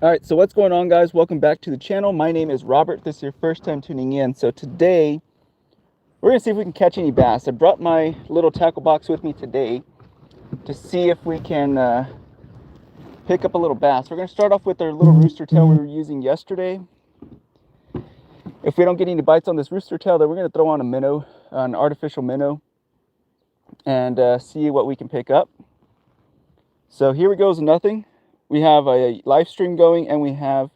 All right, so what's going on, guys? Welcome back to the channel. My name is Robert. If this is your first time tuning in. So today we're gonna see if we can catch any bass. I brought my little tackle box with me today to see if we can pick up a little bass. We're gonna start off with our little rooster tail we were using yesterday. If we don't get any bites on this rooster tail, then we're gonna throw on a minnow, an artificial minnow, and see what we can pick up. So here we goes, nothing. We have a live stream going and we have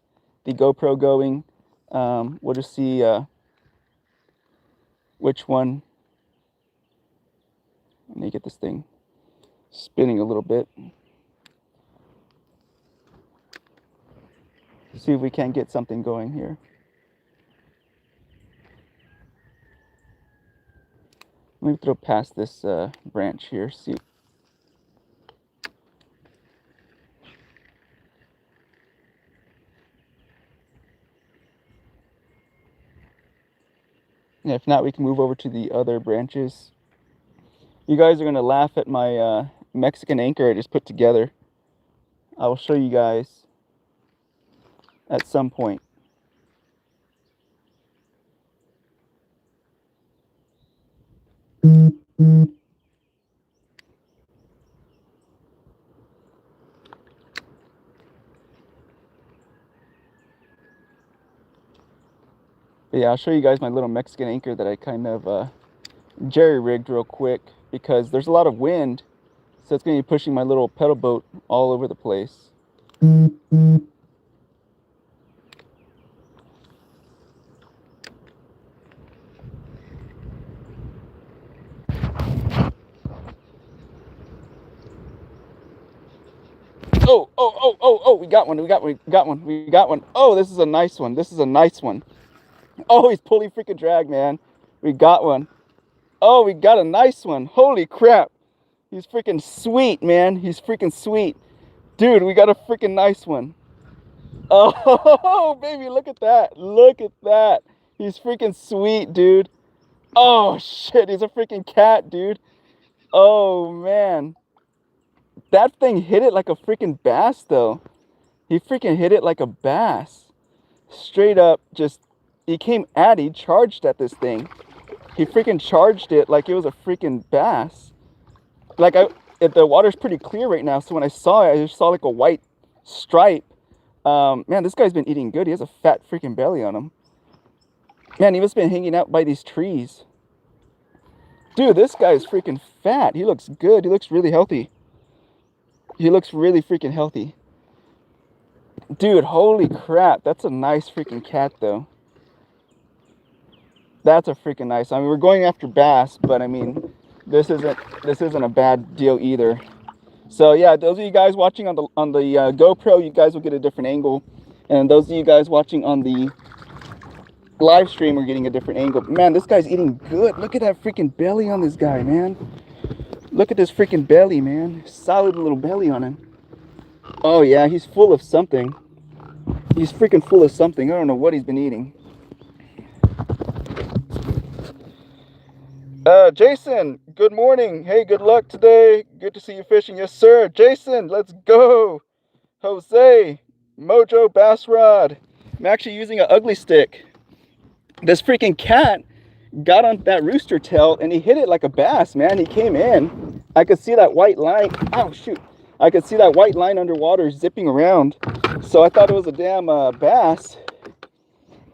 the GoPro going. We'll just see which one. Let me get this thing spinning a little bit. See if we can't get something going here. Let me throw past this branch here. See. And if not, we can move over to the other branches. You guys are gonna laugh at my Mexican anchor I just put together. I will show you guys at some point. But yeah, I'll show you guys my little Mexican anchor that I kind of jerry-rigged real quick because there's a lot of wind, so it's going to be pushing my little pedal boat all over the place. Oh, we got one, we got one. Oh, this is a nice one. Oh, he's pulling freaking drag, man. We got one. Oh, we got a nice one. Holy crap. He's freaking sweet, man. He's freaking sweet. Dude, we got a freaking nice one. Oh, baby, look at that. Look at that. He's freaking sweet, dude. Oh, shit. He's a freaking cat, dude. Oh, man. That thing hit it like a freaking bass, though. He freaking hit it like a bass. Straight up, just, he charged at this thing. He freaking charged it like it was a freaking bass. Like, the water's pretty clear right now, so when I saw it, I just saw like a white stripe. Man, this guy's been eating good. He has a fat freaking belly on him. Man, he must have been hanging out by these trees. Dude, this guy is freaking fat. He looks good. He looks really healthy. He looks really freaking healthy. Dude, holy crap. That's a nice freaking cat, though. That's a freaking nice. I mean, we're going after bass, but I mean, this isn't a bad deal either. So yeah, those of you guys watching on the GoPro, you guys will get a different angle, and those of you guys watching on the live stream are getting a different angle. Man, this guy's eating good. Look at that freaking belly on this guy, man. Look at this freaking belly, man. Solid little belly on him. Oh yeah, he's full of something. He's freaking full of something. I don't know what he's been eating. Jason, good morning. Hey, good luck today. Good to see you fishing. Yes, sir. Jason, let's go. Jose, Mojo Bass Rod. I'm actually using an ugly stick. This freaking cat got on that rooster tail and he hit it like a bass, man. He came in. I could see that white line. Oh, shoot. I could see that white line underwater zipping around. So I thought it was a damn bass.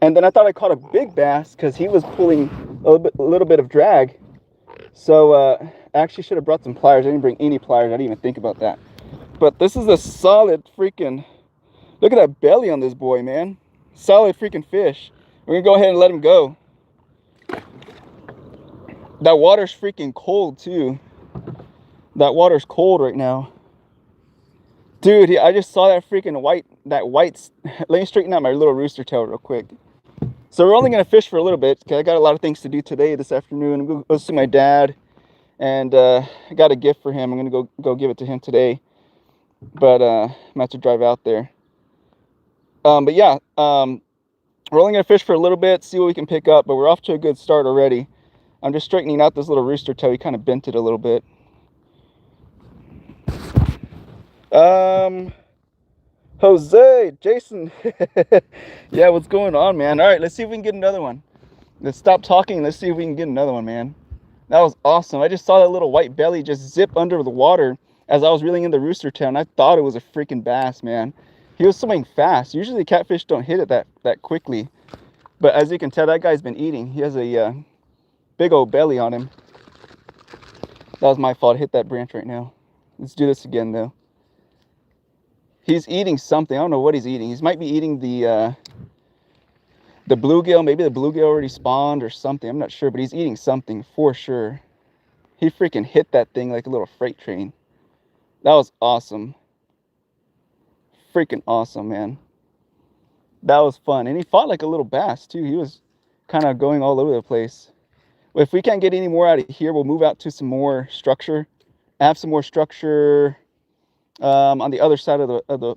And then I thought I caught a big bass because he was pulling a little bit of drag. So I actually should have brought some pliers. I didn't bring any pliers. I didn't even think about that. But this is a solid freaking, look at that belly on this boy, man. Solid freaking fish. We're gonna go ahead and let him go. That water's freaking cold too. That water's cold right now. Dude, I just saw that freaking white, let me straighten out my little rooster tail real quick. So we're only going to fish for a little bit because I got a lot of things to do today, this afternoon. I'm going to go see my dad, and I got a gift for him. I'm going to go give it to him today, but I'm going to have to drive out there. But yeah, we're only going to fish for a little bit, see what we can pick up, but we're off to a good start already. I'm just straightening out this little rooster tail. He kind of bent it a little bit. Jose, Jason. Yeah, what's going on, man? All right, let's see if we can get another one. Let's stop talking. Let's see if we can get another one, man. That was awesome. I just saw that little white belly just zip under the water as I was reeling in the rooster tail, and I thought it was a freaking bass, man. He was swimming fast. Usually catfish don't hit it that quickly. But as you can tell, that guy's been eating. He has a big old belly on him. That was my fault. I hit that branch right now. Let's do this again, though. He's eating something. I don't know what he's eating. He might be eating the bluegill. Maybe the bluegill already spawned or something. I'm not sure, but he's eating something for sure. He freaking hit that thing like a little freight train. That was awesome. Freaking awesome, man. That was fun. And he fought like a little bass, too. He was kind of going all over the place. If we can't get any more out of here, we'll move out to some more structure. I have some more structure on the other side of the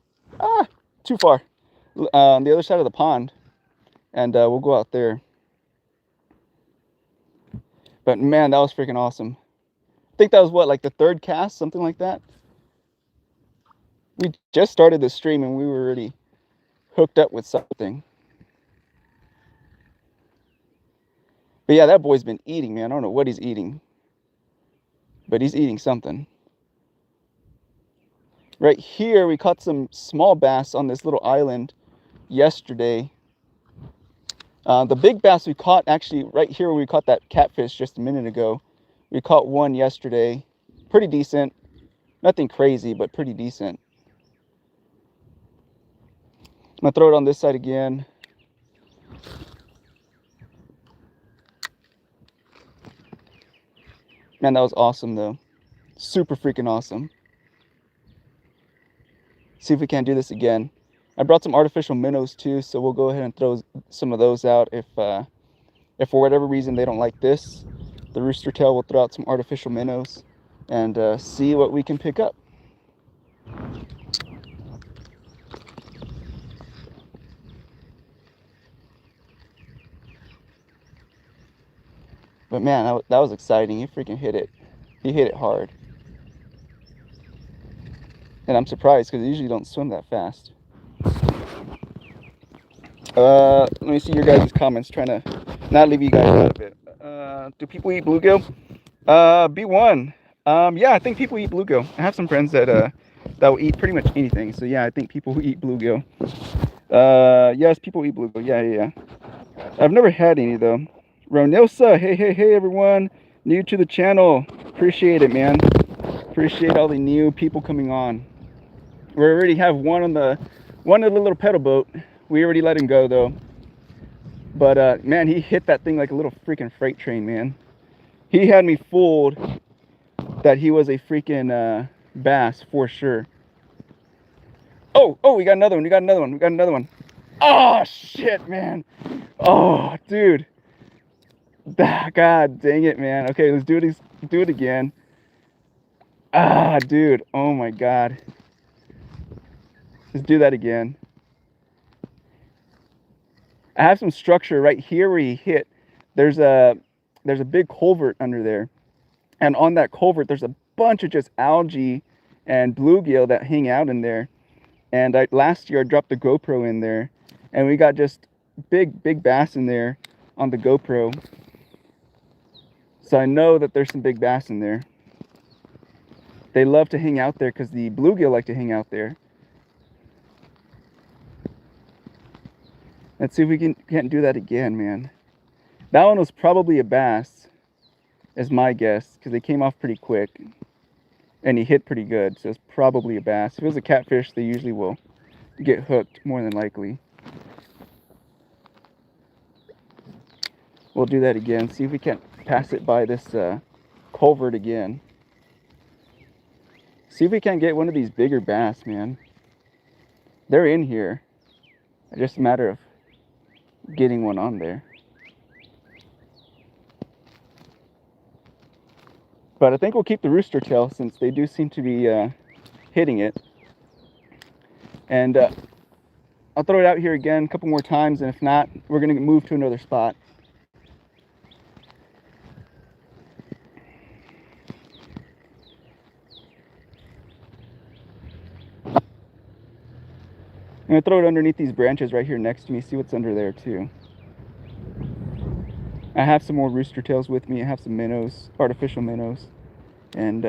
too far. On the other side of the pond. And we'll go out there. But man, that was freaking awesome. I think that was what, like the third cast, something like that. We just started the stream and we were already hooked up with something. But yeah, that boy's been eating, man. I don't know what he's eating, but he's eating something. Right here, we caught some small bass on this little island yesterday. The big bass we caught actually right here where we caught that catfish just a minute ago. We caught one yesterday. Pretty decent. Nothing crazy, but pretty decent. I'm gonna throw it on this side again. Man, that was awesome though. Super freaking awesome. See if we can't do this again. I brought some artificial minnows too, so we'll go ahead and throw some of those out. If for whatever reason they don't like this, the rooster tail will throw out some artificial minnows and see what we can pick up. But man, that was exciting. He freaking hit it. He hit it hard. And I'm surprised because they usually don't swim that fast. Let me see your guys' comments, trying to not leave you guys out of it. Do people eat bluegill? B1. Yeah, I think people eat bluegill. I have some friends that will eat pretty much anything. So yeah, I think people who eat bluegill. Yes, people eat bluegill. Yeah. I've never had any though. Ronilsa, hey everyone, new to the channel. Appreciate it, man. Appreciate all the new people coming on. We already have one of the little pedal boat. We already let him go though. But man, he hit that thing like a little freaking freight train, man. He had me fooled that he was a freaking bass for sure. Oh, we got another one. Oh shit, man. Oh, dude. God dang it, man. Okay, let's do it again. Dude. Oh my god. Let's do that again. I have some structure right here where he hit. There's a big culvert under there. And on that culvert, there's a bunch of just algae and bluegill that hang out in there. And last year I dropped the GoPro in there, and we got just big bass in there on the GoPro. So I know that there's some big bass in there. They love to hang out there because the bluegill like to hang out there. Let's see if we can't do that again, man. That one was probably a bass, is my guess, because they came off pretty quick. And he hit pretty good, so it's probably a bass. If it was a catfish, they usually will get hooked, more than likely. We'll do that again, see if we can't pass it by this culvert again. See if we can't get one of these bigger bass, man. They're in here. It's just a matter of getting one on there. But I think we'll keep the rooster tail since they do seem to be hitting it. And I'll throw it out here again a couple more times, and if not, we're going to move to another spot. I'm gonna throw it underneath these branches right here next to me, see what's under there too. I have some more rooster tails with me. I have some minnows, artificial minnows. And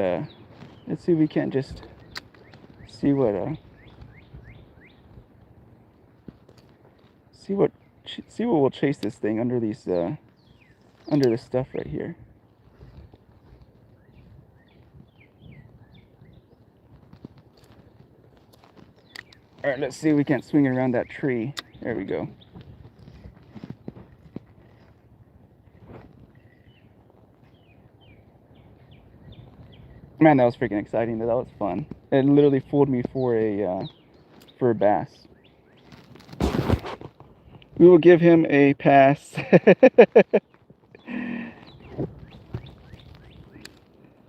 let's see if we can't just see what we'll chase this thing under these under this stuff right here. All right, let's see if we can't swing it around that tree. There we go. Man, that was freaking exciting. That was fun. It literally fooled me for a bass. We will give him a pass.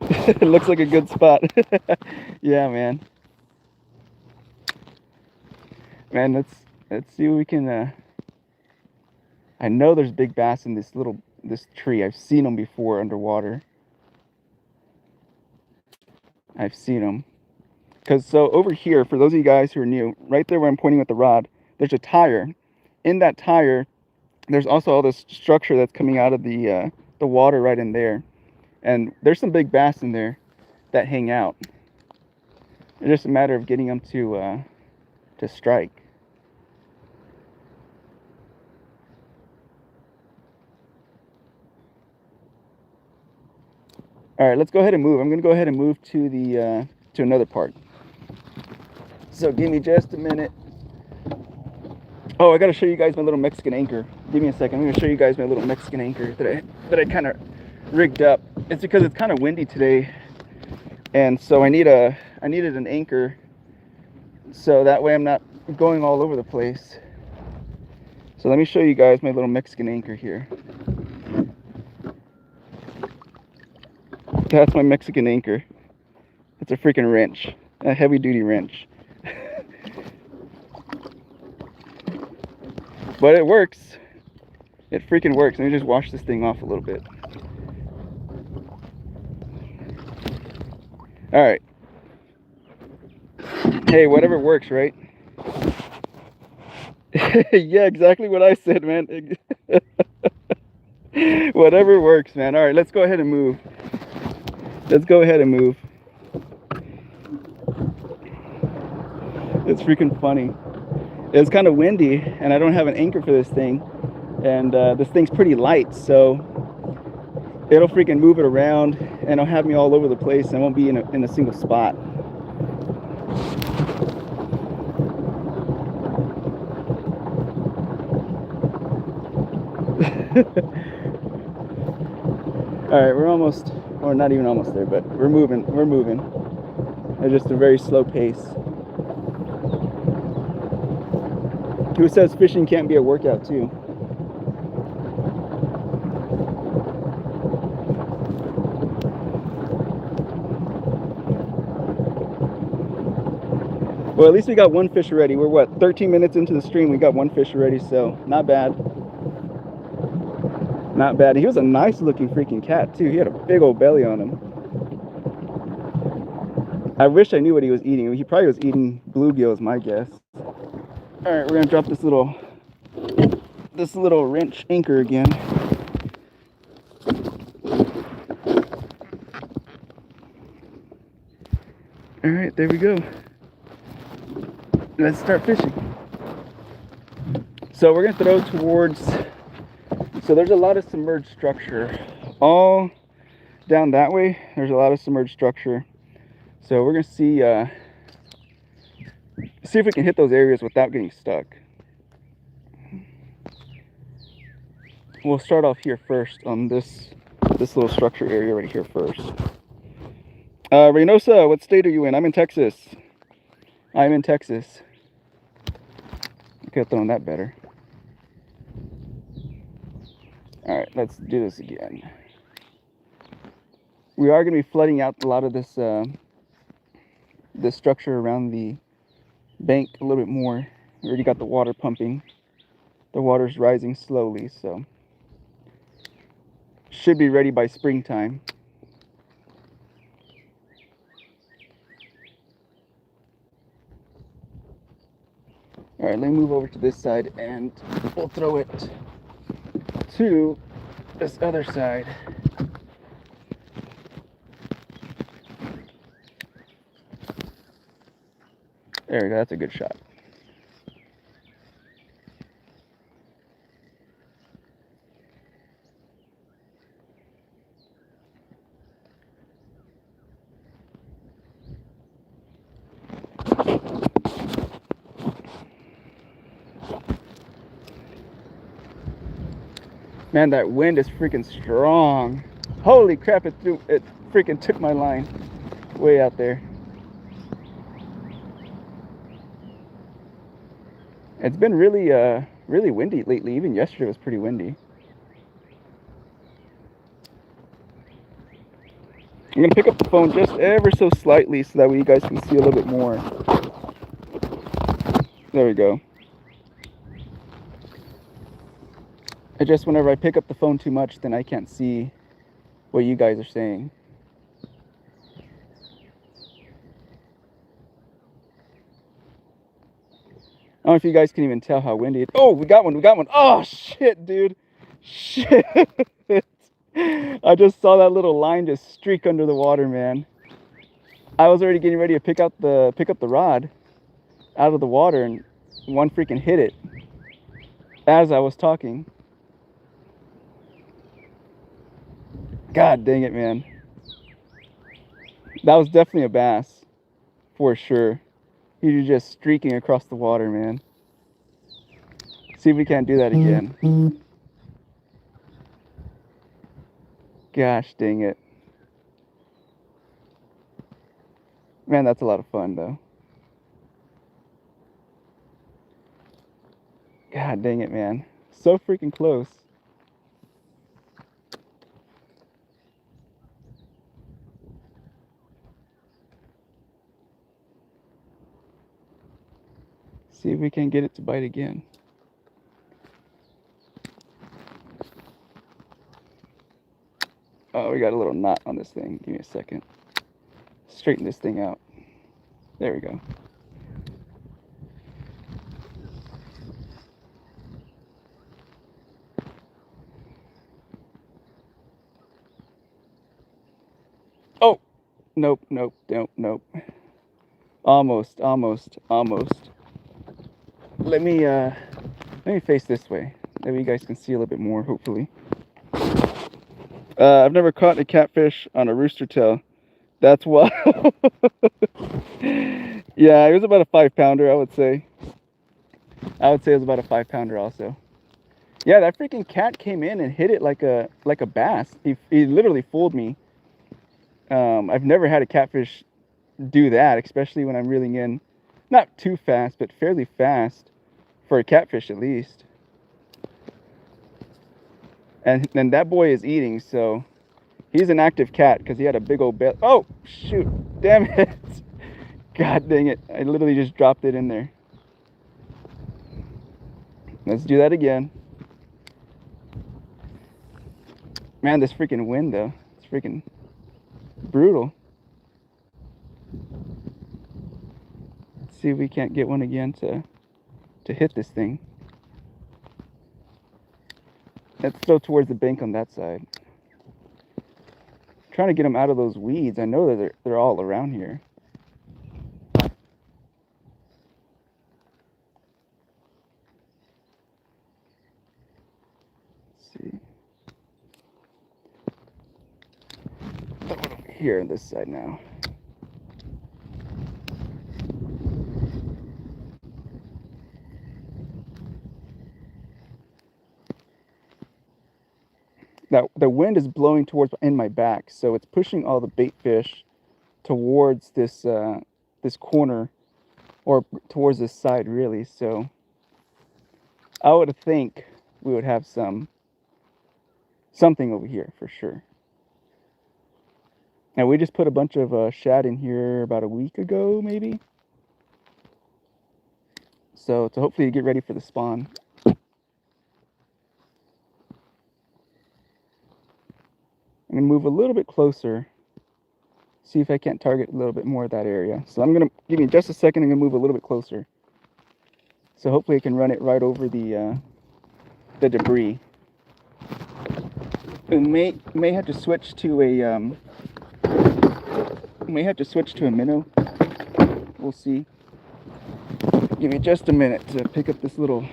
It looks like a good spot. Yeah, man. Man, let's see what we can. I know there's big bass in this tree. I've seen them before underwater. I've seen them. So over here, for those of you guys who are new, right there where I'm pointing with the rod, there's a tire. In that tire, there's also all this structure that's coming out of the water right in there. And there's some big bass in there that hang out. It's just a matter of getting them to strike. All right, let's go ahead and move. I'm going to go ahead and move to another part. So give me just a minute. Oh, I got to show you guys my little Mexican anchor. Give me a second. I'm going to show you guys my little Mexican anchor that I kind of rigged up. It's because it's kind of windy today, and so I needed an anchor so that way I'm not going all over the place. So let me show you guys my little Mexican anchor here. That's my Mexican anchor. It's a freaking wrench, a heavy duty wrench. But it works. It freaking works. Let me just wash this thing off a little bit. All right. Hey, whatever works, right? Yeah, exactly what I said, man. Whatever works, man. All right, let's go ahead and move. Let's go ahead and move. It's freaking funny. It's kind of windy, and I don't have an anchor for this thing. And this thing's pretty light, so it'll freaking move it around, and it'll have me all over the place, and I won't be in a single spot. All right, we're almost, or not even almost there, but we're moving. We're moving at just a very slow pace. Who says fishing can't be a workout too? Well, at least we got one fish already. We're what, 13 minutes into the stream, we got one fish already, so not bad. Not bad. He was a nice looking freaking cat too. He had a big old belly on him. I wish I knew what he was eating. He probably was eating bluegill is my guess. All right, we're gonna drop this little wrench anchor again. All right, there we go. Let's start fishing. So we're gonna throw towards, so there's a lot of submerged structure. All down that way, there's a lot of submerged structure. So we're gonna see if we can hit those areas without getting stuck. We'll start off here first on this little structure area right here first. Reynosa, what state are you in? I'm in Texas. I'm in Texas. I could have thrown that better. All right, let's do this again. We are going to be flooding out a lot of this this structure around the bank a little bit more. We already got the water pumping. The water's rising slowly, so should be ready by springtime. All All right, let me move over to this side and we'll throw it to this other side. There we go, that's a good shot. Man, that wind is freaking strong. Holy crap, it freaking took my line way out there. It's been really really windy lately. Even yesterday was pretty windy. I'm gonna pick up the phone just ever so slightly so that way you guys can see a little bit more. There we go. Whenever I pick up the phone too much, then I can't see what you guys are saying. I don't know if you guys can even tell how windy it is. Oh, we got one. Oh, shit, dude. Shit. I just saw that little line just streak under the water, man. I was already getting ready to pick up the rod out of the water, and one freaking hit it as I was talking. God dang it, man. That was definitely a bass, for sure. He was just streaking across the water, man. See if we can't do that again. Gosh dang it. Man, that's a lot of fun, though. God dang it, man. So freaking close. See if we can get it to bite again. Oh, we got a little knot on this thing. Give me a second. Straighten this thing out. There we go. Oh, nope. Almost. Let me face this way. Maybe you guys can see a little bit more, hopefully. I've never caught a catfish on a rooster tail. That's why. Yeah, it was about a 5-pounder, I would say. It was about a 5-pounder also. Yeah, that freaking cat came in and hit it like a bass. He literally fooled me. I've never had a catfish do that, especially when I'm reeling in not too fast, but fairly fast for a catfish at least. And then that boy is eating, so he's an active cat because he had a big old belly. Oh, shoot. Damn it. God dang it. I literally just dropped it in there. Let's do that again. Man, this freaking wind, though. It's freaking brutal. Let's see if we can't get one again to hit this thing. Let's throw towards the bank on that side. I'm trying to get them out of those weeds. I know that they're all around here. Let's see. Throw it over here on this side now. Now, the wind is blowing towards in my back, so it's pushing all the bait fish towards this this corner, or towards this side, really. So I would think we would have something over here for sure. Now, we just put a bunch of shad in here about a week ago, maybe. So to hopefully get ready for the spawn. I'm gonna move a little bit closer, see if I can't target a little bit more of that area. So I'm gonna, give me just a second, I'm gonna move a little bit closer, So hopefully I can run it right over the debris. We may have to switch to a minnow. We'll see. Give me just a minute to pick up this little.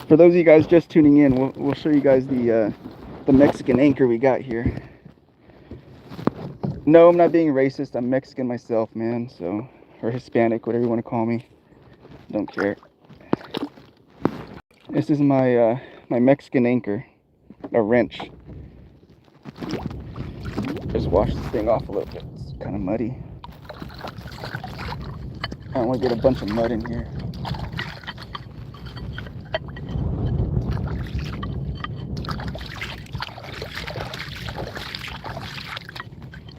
For those of you guys just tuning in, we'll show you guys the Mexican anchor we got here. No, I'm not being racist. I'm Mexican myself, man. So, or Hispanic, whatever you want to call me. Don't care. This is my my Mexican anchor, a wrench. Just wash this thing off a little bit. It's kind of muddy. I don't want to get a bunch of mud in here.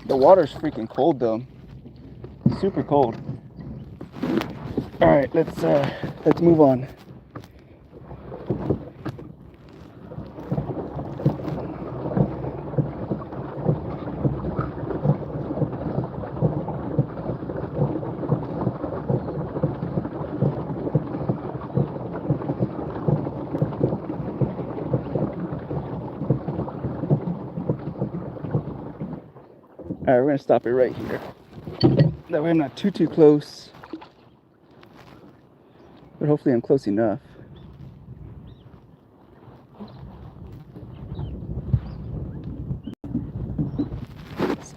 The water's freaking cold though. Super cold. All right, let's move on. All right, we're gonna stop it right here. That way I'm not too close, but hopefully I'm close enough.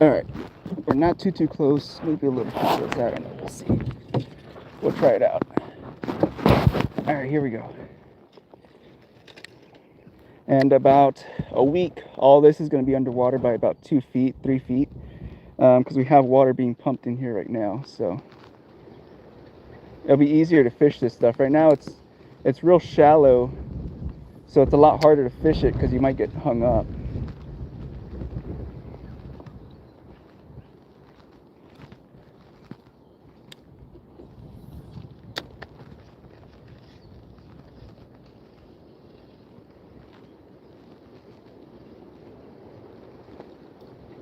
All right, we're not too close, maybe a little too close. I don't know, we'll see. We'll try it out. All right, here we go. And about a week, all this is going to be underwater by about 2 feet, 3 feet, because we have water being pumped in here right now. So it'll be easier to fish this stuff. Right now it's real shallow, so it's a lot harder to fish it because you might get hung up.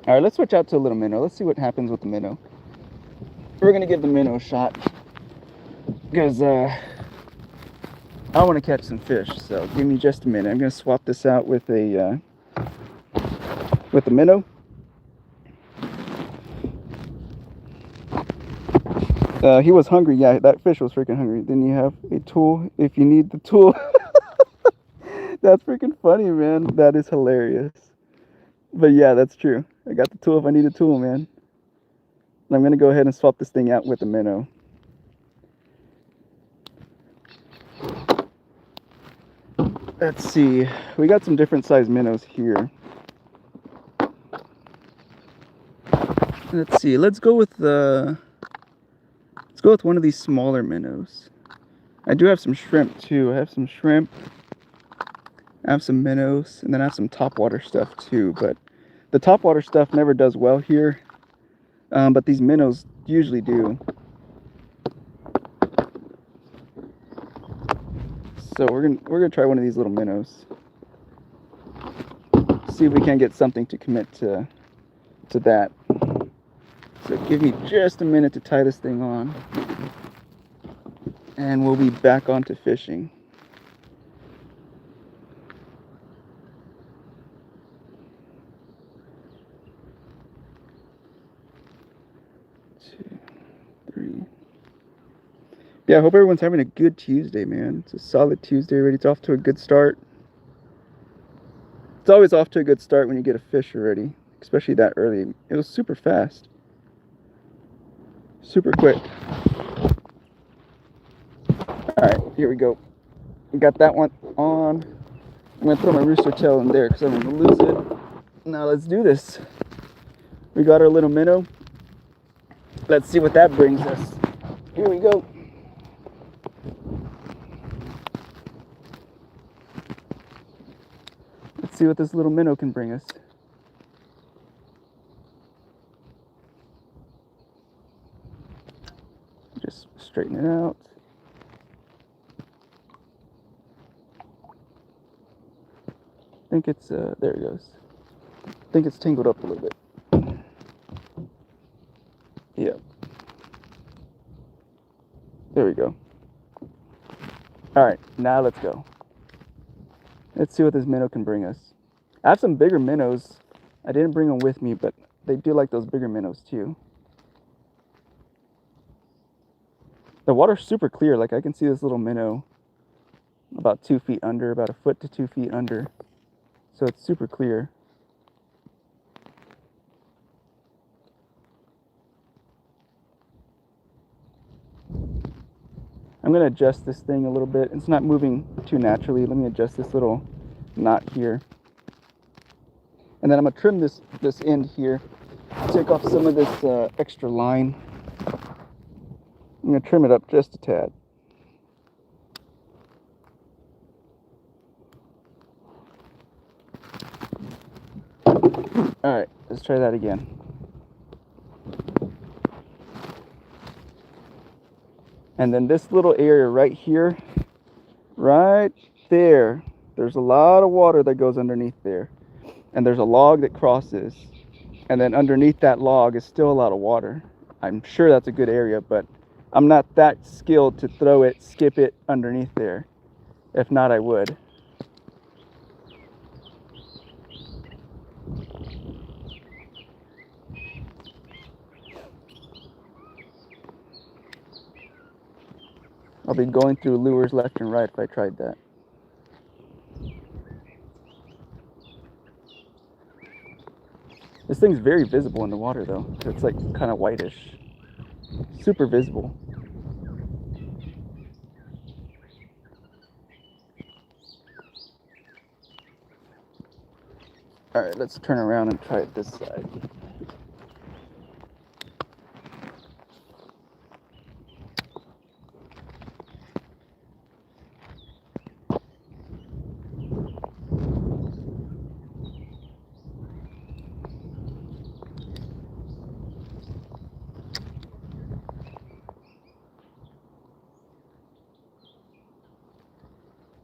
All right, let's switch out to a little minnow. Let's see what happens with the minnow. We're gonna give the minnow a shot because I want to catch some fish. So give me just a minute. I'm gonna swap this out with a minnow. He was hungry. Yeah, that fish was freaking hungry. Then you have a tool if you need the tool. That's freaking funny, man. That is hilarious. But yeah, that's true. I got the tool if I need a tool, man. And I'm going to go ahead and swap this thing out with a minnow. Let's see. We got some different size minnows here. Let's see. Let's go with one of these smaller minnows. I do have some shrimp too. I have some shrimp. I have some minnows, and then I have some topwater stuff too, but the topwater stuff never does well here, but these minnows usually do. So we're gonna try one of these little minnows. See if we can get something to commit to that. So give me just a minute to tie this thing on, and we'll be back onto fishing. 2, 3. Yeah, I hope everyone's having a good Tuesday, man. It's a solid Tuesday already. It's off to a good start. It's always off to a good start when you get a fish already, especially that early. It was super fast. Super quick. Alright, here we go. We got that one on. I'm going to throw my rooster tail in there because I'm going to lose it. Now let's do this. We got our little minnow. Let's see what that brings us. Here we go. Let's see what this little minnow can bring us. Just straighten it out. I think it's, there it goes. I think it's tangled up a little bit. Yeah. There we go. All right, now let's go. Let's see what this minnow can bring us. I have some bigger minnows. I didn't bring them with me, but they do like those bigger minnows too. The water's super clear. Like I can see this little minnow about 2 feet under, about a foot to 2 feet under. So it's super clear. I'm gonna adjust this thing a little bit. It's not moving too naturally. Let me adjust this little knot here. And then I'm gonna trim this end here. Take off some of this extra line. I'm gonna trim it up just a tad. All right, let's try that again. And then this little area right here, right there, there's a lot of water that goes underneath there. And there's a log that crosses. And then underneath that log is still a lot of water. I'm sure that's a good area, but I'm not that skilled to throw it, skip it underneath there. If not, I would. I'll be going through lures left and right if I tried that. This thing's very visible in the water though. It's like kind of whitish. Super visible. All right, let's turn around and try it this side.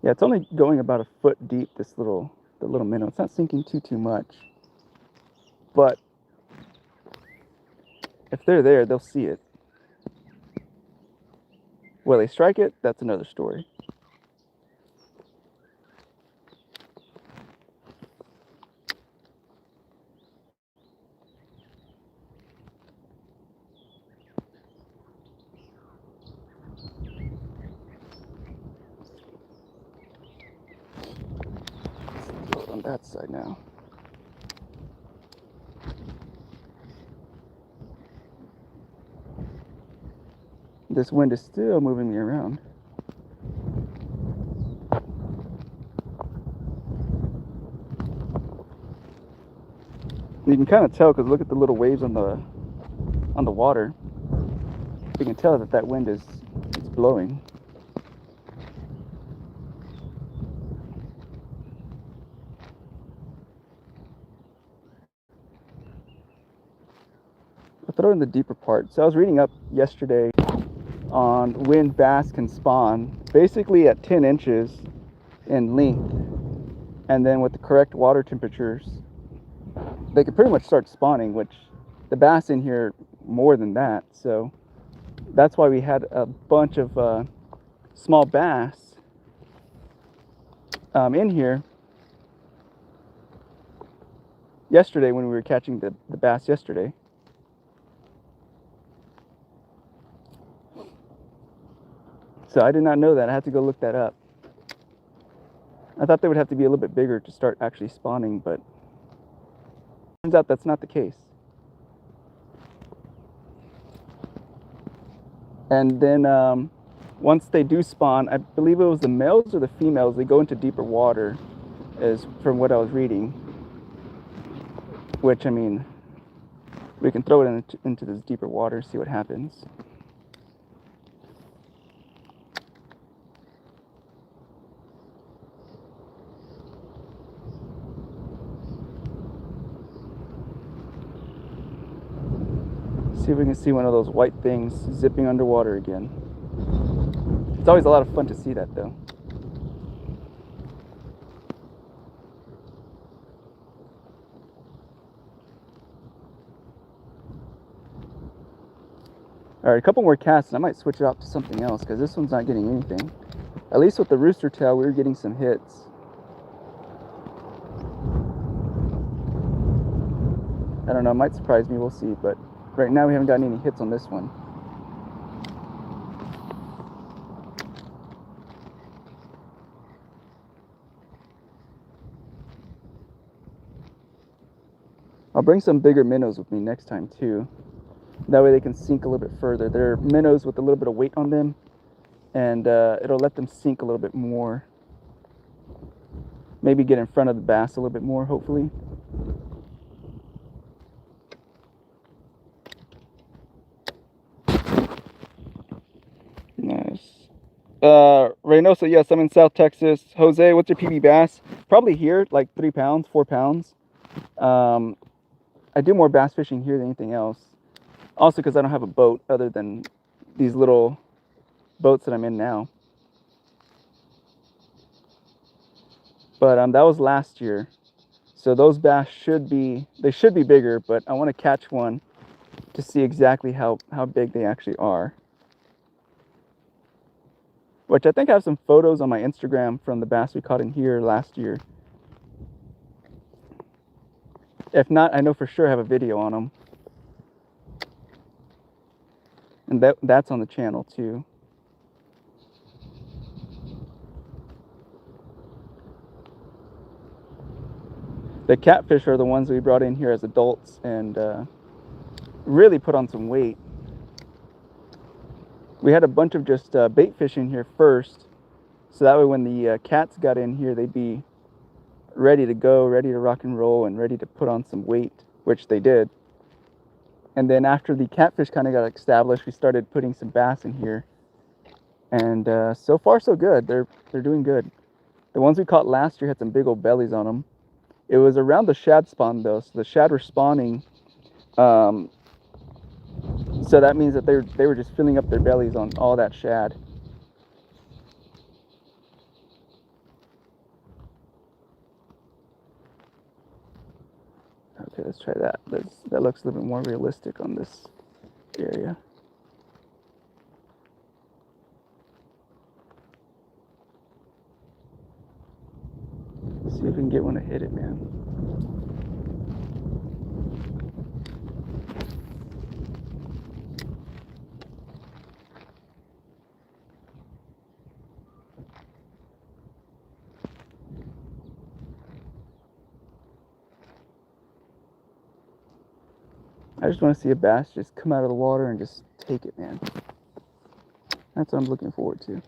Yeah, it's only going about a foot deep, the little minnow. It's not sinking too much. But if they're there, they'll see it. Will they strike it? That's another story. On that side now. This wind is still moving me around. You can kind of tell because look at the little waves on the water. You can tell that wind is blowing. I'll throw in the deeper part. So I was reading up yesterday on when bass can spawn, basically at 10 inches in length. And then with the correct water temperatures, they could pretty much start spawning, which the bass in here more than that. So that's why we had a bunch of small bass in here yesterday when we were catching the bass yesterday. So I did not know that. I had to go look that up. I thought they would have to be a little bit bigger to start actually spawning, but turns out that's not the case. And then once they do spawn, I believe it was the males or the females, they go into deeper water, is from what I was reading. Which, I mean, we can throw it into this deeper water, see what happens. See if we can see one of those white things zipping underwater again. It's always a lot of fun to see that though. All right, a couple more casts and I might switch it out to something else because this one's not getting anything. At least with the rooster tail, we were getting some hits. I don't know, it might surprise me, we'll see, but right now we haven't gotten any hits on this one. I'll bring some bigger minnows with me next time too. That way they can sink a little bit further. They're minnows with a little bit of weight on them, and it'll let them sink a little bit more. Maybe get in front of the bass a little bit more, hopefully. Nice. Reynosa, yes, I'm in South Texas. Jose, what's your PB bass? Probably here, like 3 pounds, 4 pounds. I do more bass fishing here than anything else. Also because I don't have a boat other than these little boats that I'm in now. But that was last year. So those bass should be bigger, but I want to catch one to see exactly how big they actually are. Which I think I have some photos on my Instagram from the bass we caught in here last year. If not, I know for sure I have a video on them. And that's on the channel too. The catfish are the ones we brought in here as adults and really put on some weight. We had a bunch of just bait fish in here first, so that way when the cats got in here, they'd be ready to go, ready to rock and roll, and ready to put on some weight, which they did. And then after the catfish kind of got established, we started putting some bass in here. And so far so good. They're doing good. The ones we caught last year had some big old bellies on them. It was around the shad spawn though, so the shad were spawning. So that means that they were just filling up their bellies on all that shad. Okay, let's try that. That looks a little bit more realistic on this area. Let's see if we can get one to hit it, man. I just want to see a bass just come out of the water and just take it, man. That's what I'm looking forward to.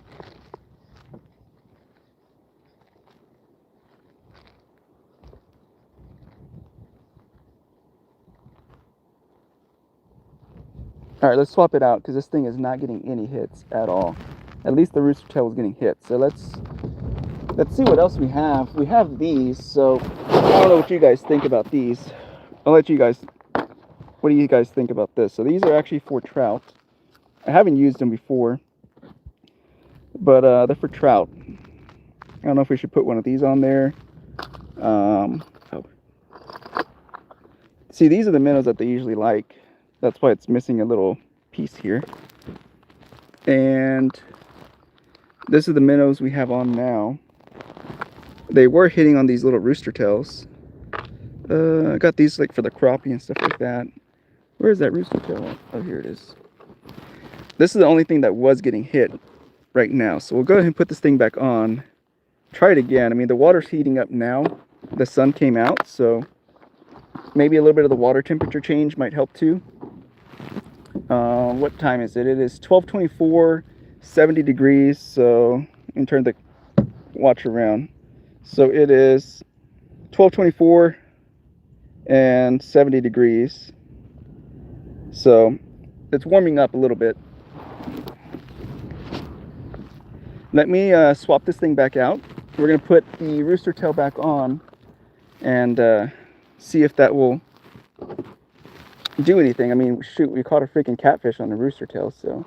All right, let's swap it out because this thing is not getting any hits at all. At least the rooster tail was getting hit. So let's see what else we have. We have these, so I don't know what you guys think about these. I'll let you guys, what do you guys think about this? So these are actually for trout. I haven't used them before, but they're for trout. I don't know if we should put one of these on there. See, these are the minnows that they usually like. That's why it's missing a little piece here. And this is the minnows we have on now. They were hitting on these little rooster tails. I got these like for the crappie and stuff like that. Where is that rooster tail? Oh, here it is. This is the only thing that was getting hit right now. So we'll go ahead and put this thing back on. Try it again. I mean, the water's heating up now. The sun came out, so maybe a little bit of the water temperature change might help too. What time is it? It is 12:24, 70 degrees. So you can turn the watch around. So it is 12:24 and 70 degrees. So it's warming up a little bit. Let me swap this thing back out. We're going to put the rooster tail back on and see if that will do anything. I mean, shoot, we caught a freaking catfish on the rooster tail, so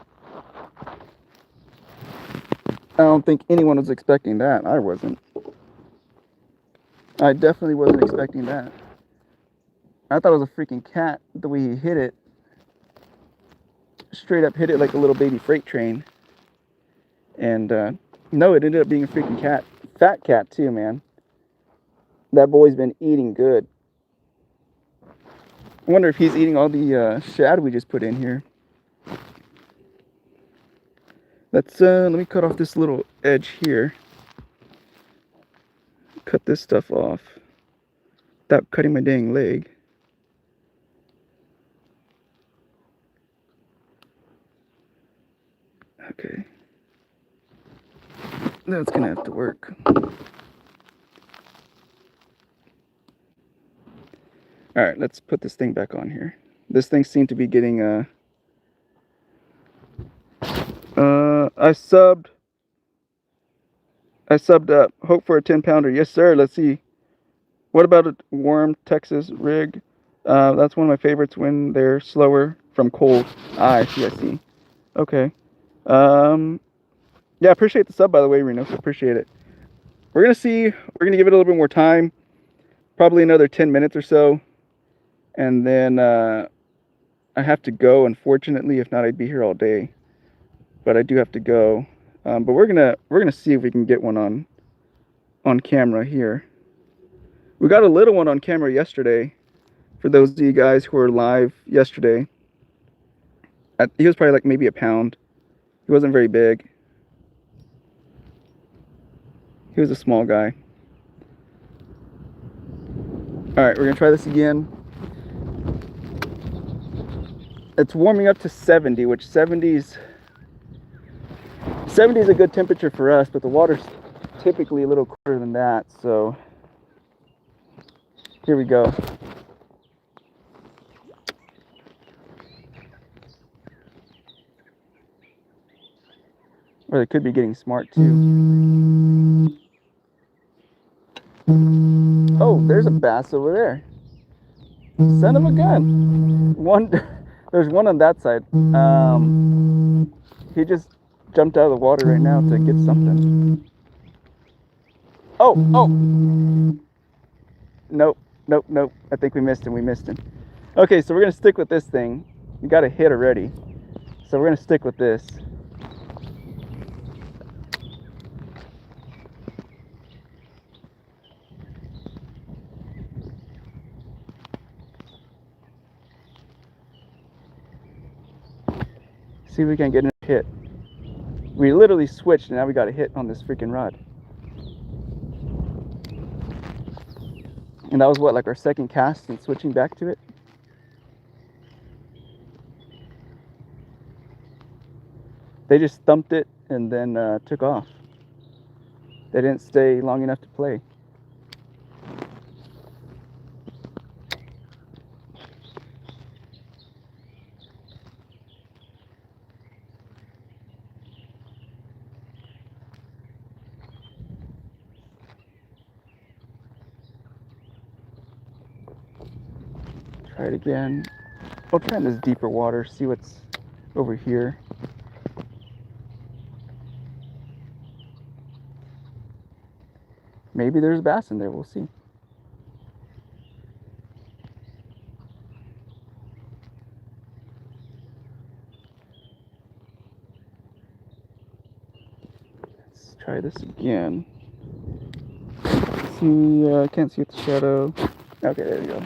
I don't think anyone was expecting that. I wasn't. I definitely wasn't expecting that. I thought it was a freaking cat the way he hit it. Straight up hit it like a little baby freight train. And No, it ended up being a freaking cat. Fat cat too, man. That boy's been eating good. I wonder if he's eating all the shad we just put in here. Let's let me cut off this little edge here. Cut this stuff off without cutting my dang leg. Okay. That's gonna have to work. All right, let's put this thing back on here. This thing seemed to be getting I subbed up. Hope for a 10-pounder. Yes, sir. Let's see. What about a warm Texas rig? That's one of my favorites when they're slower from cold. Ah, I see, I see. Okay. Yeah, appreciate the sub, by the way, Reno. Appreciate it. We're going to see. We're going to give it a little bit more time. Probably another 10 minutes or so. And then I have to go, unfortunately. If not, I'd be here all day. But I do have to go. But we're gonna see if we can get one on camera here. We got a little one on camera yesterday. For those of you guys who were live yesterday, he was probably like maybe a pound. He wasn't very big. He was a small guy. All right, we're gonna try this again. It's warming up to 70, which 70 is a good temperature for us, but the water's typically a little colder than that. So here we go. Or they could be getting smart too. Oh, there's a bass over there. Son of a gun. There's one on that side. He just jumped out of the water right now to get something. Oh. Nope. I think we missed him. Okay, so we're gonna stick with this thing. We got a hit already. So we're gonna stick with this. See if we can get a hit. We literally switched and now we got a hit on this freaking rod. And that was what, like our second cast and switching back to it? They just thumped it and then took off. They didn't stay long enough to play. Try it again. I'll try in this deeper water, see what's over here. Maybe there's a bass in there, we'll see. Let's try this again. See, I can't see with the shadow. Okay, there we go.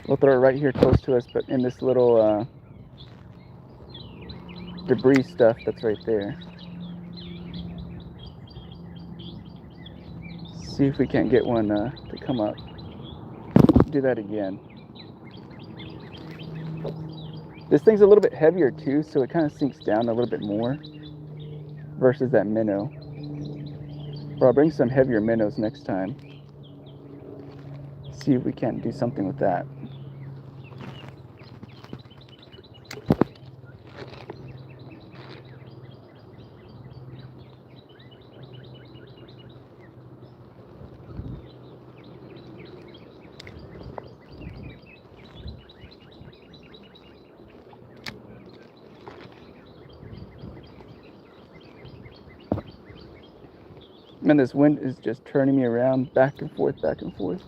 We'll throw it right here close to us, but in this little debris stuff that's right there. See if we can't get one to come up. Do that again. This thing's a little bit heavier too, so it kind of sinks down a little bit more versus that minnow. But I'll bring some heavier minnows next time. See if we can't do something with that. Man, this wind is just turning me around back and forth, back and forth.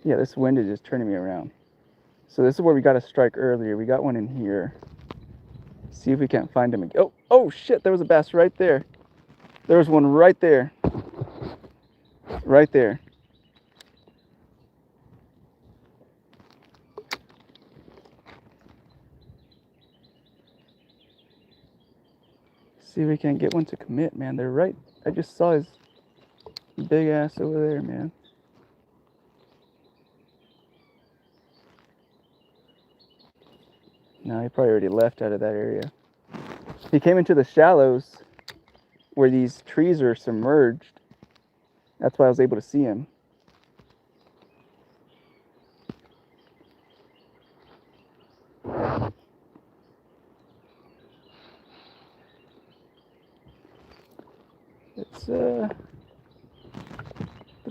Yeah, this wind is just turning me around. So this is where we got to strike earlier. We got one in here. See if we can't find him again. Oh shit, there was a bass right there. There was one right there. Right there. See if we can't get one to commit, man. They're right. I just saw his big ass over there, man. No, he probably already left out of that area. He came into the shallows where these trees are submerged. That's why I was able to see him. Let's throw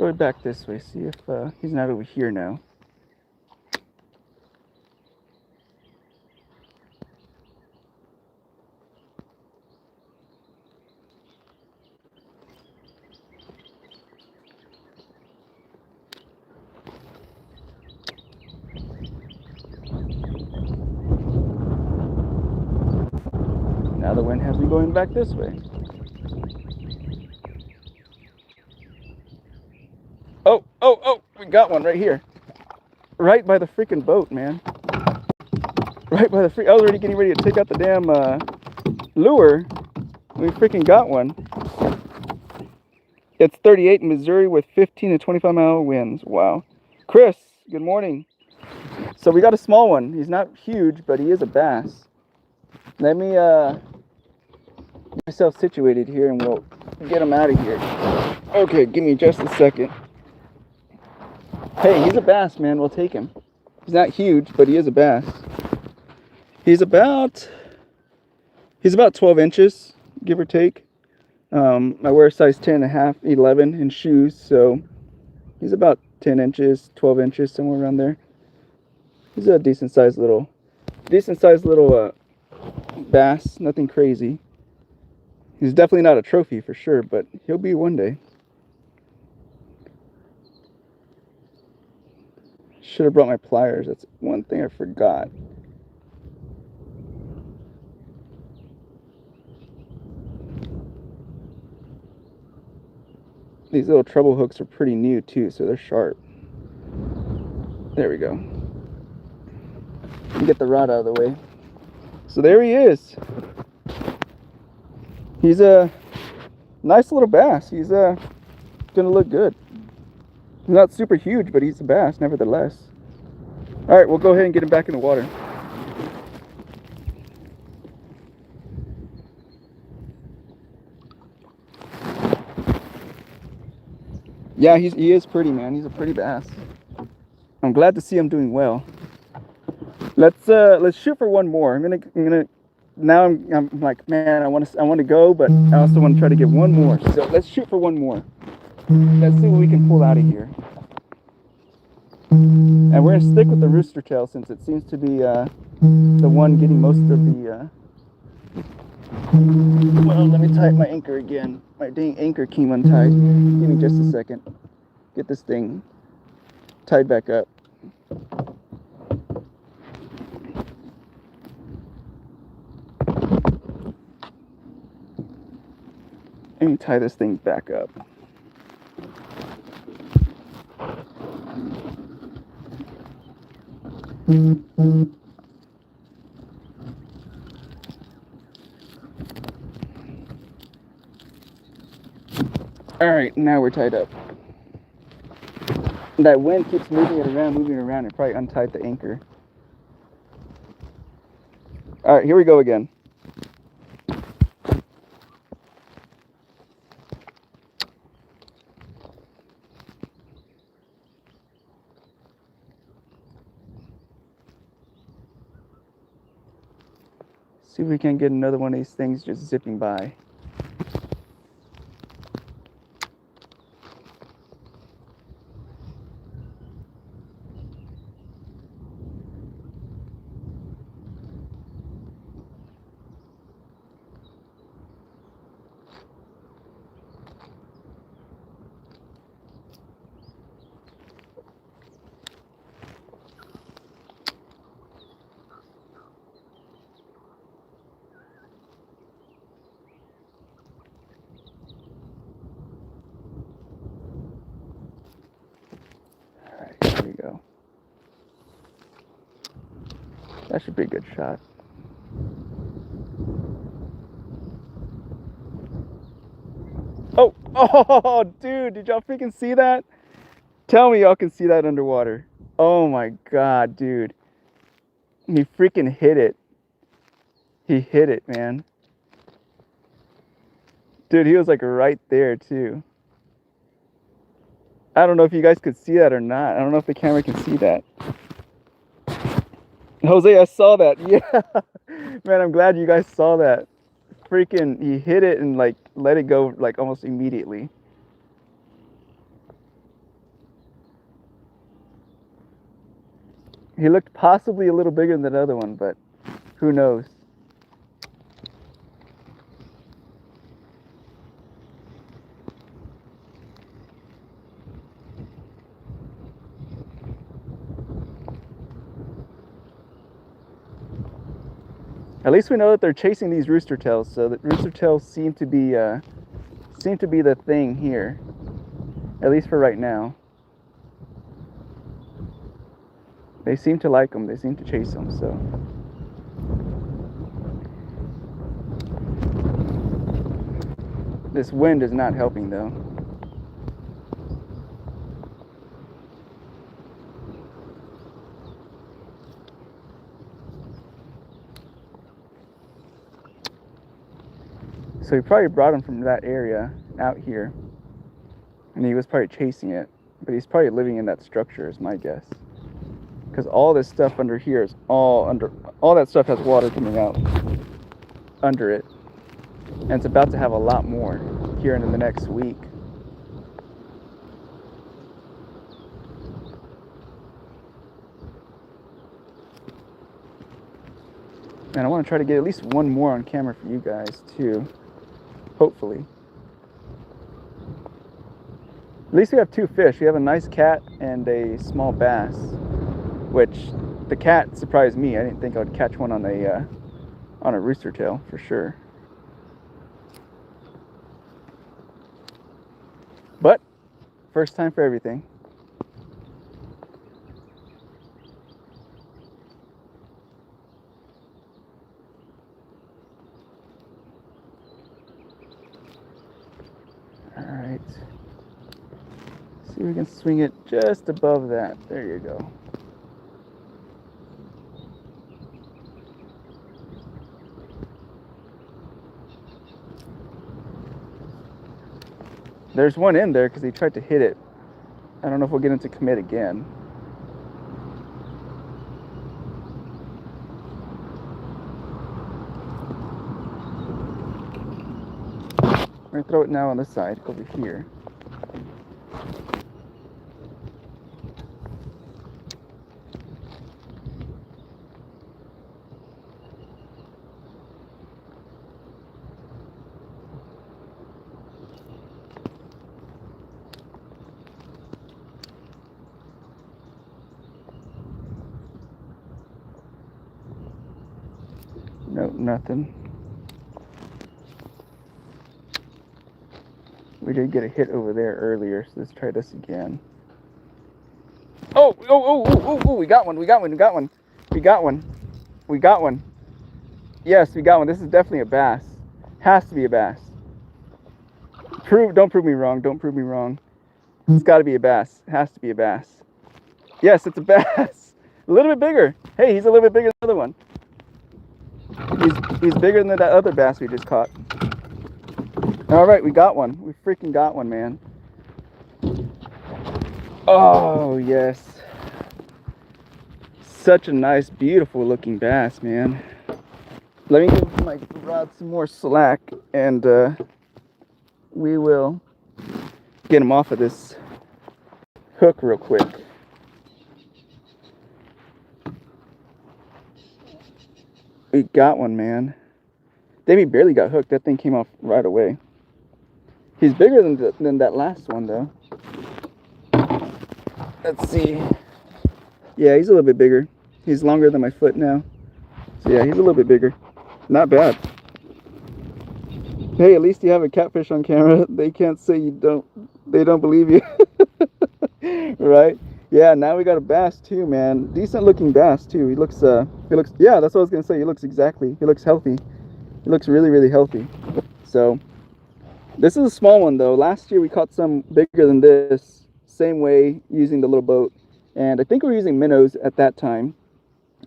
it back this way. See if he's not over here now. Now the wind has me going back this way. Oh, we got one right here. Right by the freaking boat, man. Right by the I was already getting ready to take out the damn lure. We freaking got one. It's 38 in Missouri with 15 to 25-mile winds. Wow. Chris, good morning. So we got a small one. He's not huge, but he is a bass. Let me get myself situated here and we'll get him out of here. Okay, give me just a second. Hey, he's a bass, man. We'll take him. He's not huge, but he is a bass. He's about 12 inches, give or take. I wear a size 10.5, 11 in shoes, so he's about 10 inches, 12 inches, somewhere around there. He's a decent sized little bass, nothing crazy. He's definitely not a trophy for sure, but he'll be one day. Should have brought my pliers. That's one thing I forgot. These little treble hooks are pretty new too, so they're sharp. There we go. Get the rod out of the way. So there he is. He's a nice little bass. He's gonna look good. He's not super huge, but he's a bass nevertheless. All right, we'll go ahead and get him back in the water. Yeah, he is pretty, man. He's a pretty bass. I'm glad to see him doing well. Let's shoot for one more. Now I'm like, man, I want to go, but I also want to try to get one more. So let's shoot for one more. Let's see what we can pull out of here. And we're gonna stick with the rooster tail since it seems to be the one getting most of the. Well, let me tie my anchor again. My dang anchor came untied. Give me just a second. Get this thing tied back up. Let me tie this thing back up. All right, now we're tied up. That wind keeps moving it around. It probably untied the anchor. All right, here we go again. See if we can get another one of these things just zipping by. There we go. That should be a good shot. Oh, dude, did y'all freaking see that? Tell me y'all can see that underwater. Oh my God, dude. He freaking hit it. He hit it, man. Dude, he was like right there too. I don't know if you guys could see that or not. I don't know if the camera can see that. Jose, I saw that. Yeah. Man, I'm glad you guys saw that. Freaking, he hit it and like let it go like almost immediately. He looked possibly a little bigger than that other one, but who knows? At least we know that they're chasing these rooster tails, so that rooster tails seem to be the thing here, at least for right now. They seem to like them. They seem to chase them. So this wind is not helping though. So he probably brought him from that area out here, and he was probably chasing it, but he's probably living in that structure is my guess. Because all this stuff under here is all that stuff has water coming out under it. And it's about to have a lot more here in the next week. And I want to try to get at least one more on camera for you guys too. Hopefully. At least we have two fish. We have a nice cat and a small bass. Which the cat surprised me. I didn't think I would catch one on a rooster tail for sure. But first time for everything. All right. See if we can swing it just above that. There you go. There's one in there because he tried to hit it. I don't know if we'll get him to commit again. I'm going to throw it now on this side over here. Nope, nothing. We did get a hit over there earlier, so let's try this again. Oh, we got one. Yes, we got one. This is definitely a bass. Has to be a bass. Don't prove me wrong. It's got to be a bass. It has to be a bass. Yes, it's a bass. A little bit bigger. Hey, he's a little bit bigger than the other one. He's bigger than that other bass we just caught. All right, we got one. We freaking got one, man. Oh, yes. Such a nice, beautiful looking bass, man. Let me give my rod some more slack, and we will get him off of this hook real quick. We got one, man. Davey barely got hooked. That thing came off right away. He's bigger than that last one, though. Let's see. Yeah, he's a little bit bigger. He's longer than my foot now. So yeah, he's a little bit bigger. Not bad. Hey, at least you have a catfish on camera. They can't say you don't. They don't believe you. Right? Yeah, now we got a bass too, man. Decent looking bass too. He looks yeah, that's what I was gonna say. He looks healthy. He looks really, really healthy. So this is a small one though. Last year we caught some bigger than this, same way, using the little boat. And I think we were using minnows at that time.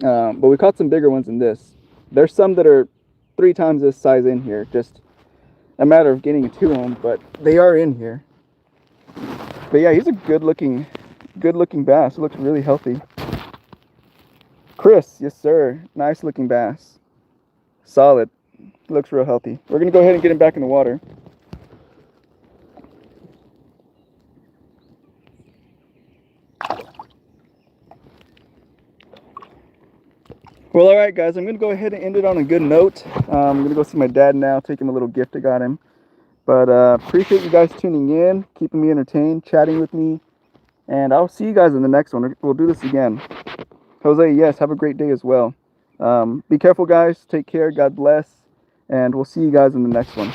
But we caught some bigger ones than this. There's some that are 3 times this size in here. Just a matter of getting to them, but they are in here. But yeah, he's a good looking bass. He looks really healthy. Chris, yes sir. Nice looking bass. Solid. He looks real healthy. We're gonna go ahead and get him back in the water. Well, all right, guys, I'm going to go ahead and end it on a good note. I'm going to go see my dad now, take him a little gift I got him. But appreciate you guys tuning in, keeping me entertained, chatting with me. And I'll see you guys in the next one. We'll do this again. Jose, yes, have a great day as well. Be careful, guys. Take care. God bless. And we'll see you guys in the next one.